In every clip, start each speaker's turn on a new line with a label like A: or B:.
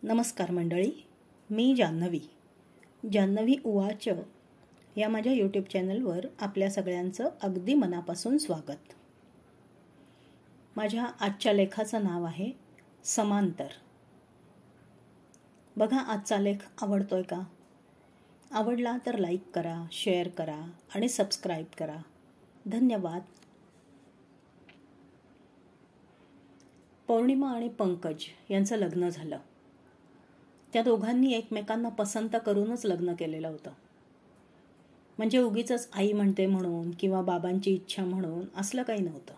A: नमस्कार मंडळी, मी जान्हवी उवाच या माझ्या यूट्यूब चॅनलवर आपल्या सगळ्यांचं अगदी मनापासून स्वागत. माझ्या आजच्या लेखाचं नाव आहे समांतर. बघा, आजचा लेख आवडतोय का? आवडला तर लाईक करा, शेअर करा आणि सबस्क्राईब करा. धन्यवाद. पौर्णिमा आणि पंकज यांचं लग्न झालं. त्या दोघांनी एकमेकांना पसंत करूनच लग्न केलेलं होतं. म्हणजे उगीचच आई म्हणते म्हणून किंवा बाबांची इच्छा म्हणून असलं काही नव्हतं.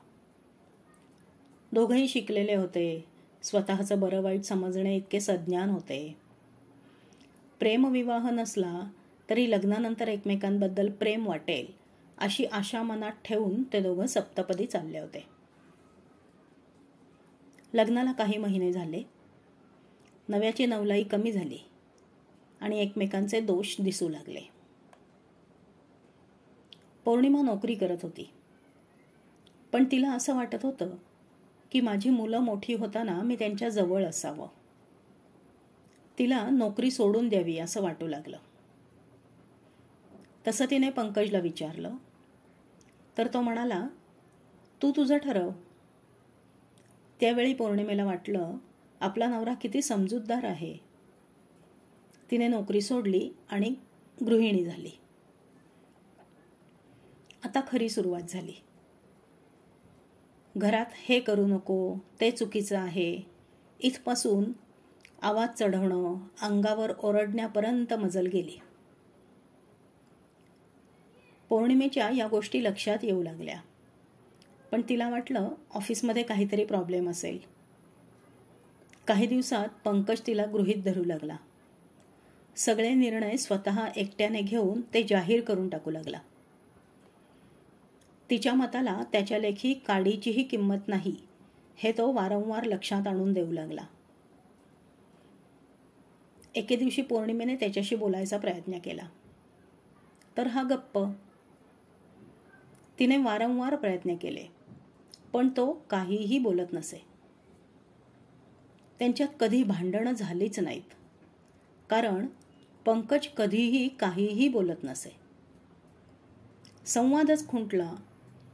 A: दोघंही शिकलेले होते, स्वतःचं बरं वाईट समजणे इतके सज्ञान होते. प्रेमविवाह नसला तरी लग्नानंतर एकमेकांबद्दल प्रेम वाटेल अशी आशा मनात ठेवून ते दोघं सप्तपदी चालले होते. लग्नाला काही महिने झाले. नव्याची नवलाई कमी झाली आणि एकमेकांचे दोष दिसू लागले. पौर्णिमा नोकरी करत होती, पण तिला असं वाटत होतं की माझी मुलं मोठी होताना मी त्यांच्या जवळ असावं. तिला नोकरी सोडून द्यावी असं वाटू लागलं. तसं तिने पंकजला विचारलं, तर तो म्हणाला, तू तुझं ठरव. त्यावेळी पौर्णिमेला वाटलं, आपला नवरा किती समजूतदार आहे. तिने नोकरी सोडली आणि गृहिणी झाली. आता खरी सुरुवात झाली. घरात हे करू नको, ते चुकीचं आहे, इथपासून आवाज चढवणं, अंगावर ओरडण्यापर्यंत मजल गेली. पौर्णिमेच्या या गोष्टी लक्षात येऊ लागल्या, पण तिला वाटलं ऑफिसमध्ये काहीतरी प्रॉब्लेम असेल. काही दिवसात पंकज तिला गृहीत धरू लागला. सगळे निर्णय स्वतः एकट्याने घेऊन ते जाहीर करून टाकू लागला. तिच्या मताला त्याच्या लेखी काडीचीही किंमत नाही हे तो वारंवार लक्षात आणून देऊ लागला. एके दिवशी पौर्णिमेने त्याच्याशी बोलायचा प्रयत्न केला, तर हा गप्प. तिने वारंवार प्रयत्न केले, पण तो काहीही बोलत नसे. त्यांच्यात कधी भांडणं झालीच नाहीत, कारण पंकज कधीही काहीही बोलत नसे. संवादच खुंटला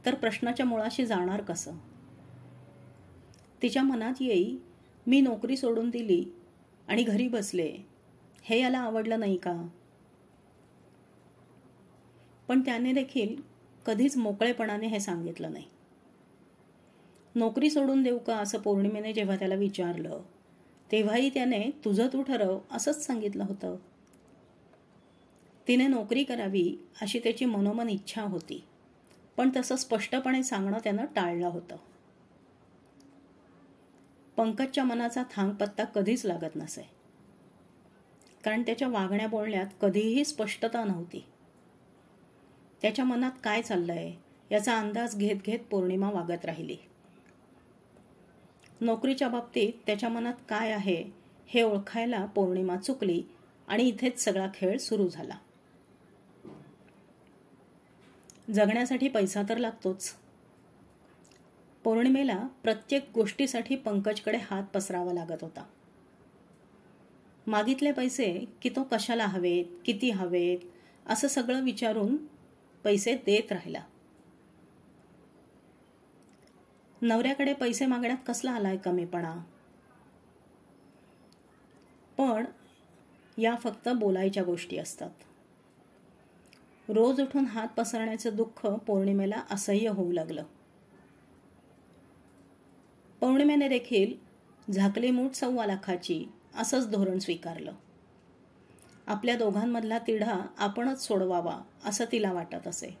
A: तर प्रश्नाच्या मुळाशी जाणार कसं? तिच्या मनात येई, मी नोकरी सोडून दिली आणि घरी बसले, हे याला आवडलं नाही का? पण त्याने देखील कधीच मोकळेपणाने हे सांगितलं नाही. नोकरी सोडून देऊ का असं पौर्णिमेने जेव्हा त्याला विचारलं, तेव्हाही त्याने तुझं तू ठरव असंच सांगितलं होतं. तिने नोकरी करावी अशी त्याची मनोमन इच्छा होती, पण तसं स्पष्टपणे सांगणं त्यानं टाळलं होतं. पंकजच्या मनाचा थांगपत्ता कधीच लागत नसे, कारण त्याच्या वागण्या बोलण्यात कधीही स्पष्टता नव्हती. त्याच्या मनात काय चाललंय याचा अंदाज घेत घेत पौर्णिमा वागत राहिली. नोकरीच्या बाबतीत त्याच्या मनात काय आहे हे ओळखायला पौर्णिमा चुकली आणि इथेच सगळा खेळ सुरू झाला. जगण्यासाठी पैसा तर लागतोच. पौर्णिमेला प्रत्येक गोष्टीसाठी पंकजकडे हात पसरावा लागत होता. मागितले पैसे की तो कशाला हवेत, किती हवेत असं सगळं विचारून पैसे देत राहिला. नवऱ्याकडे पैसे मागण्यात कसला आलाय कमीपणा? पण या फक्त बोलायच्या गोष्टी असतात. रोज उठून हात पसरण्याचं दुःख पौर्णिमेला असह्य होऊ लागलं. पौर्णिमेने देखील झाकली मूठ 1.25 लाखाची असंच धोरण स्वीकारलं. आपल्या दोघांमधला तिढा आपणच सोडवावा असं तिला वाटत असे.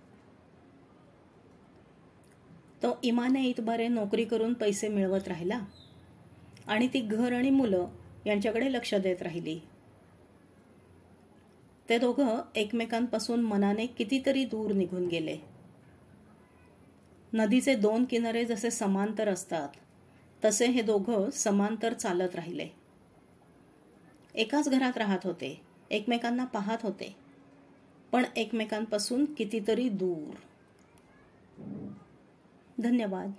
A: तो इमाने इतबारे नोकरी करून पैसे मिळवत राहिला आणि ती घर आणि मुलं यांच्याकडे लक्ष देत राहिली. ते दोघं एकमेकांपासून मनाने कितीतरी दूर निघून गेले. नदीचे 2 किनारे जसे समांतर असतात, तसे हे दोघं समांतर चालत राहिले. एकाच घरात राहत होते, एकमेकांना पाहत होते, पण एकमेकांपासून कितीतरी दूर. धन्यवाद.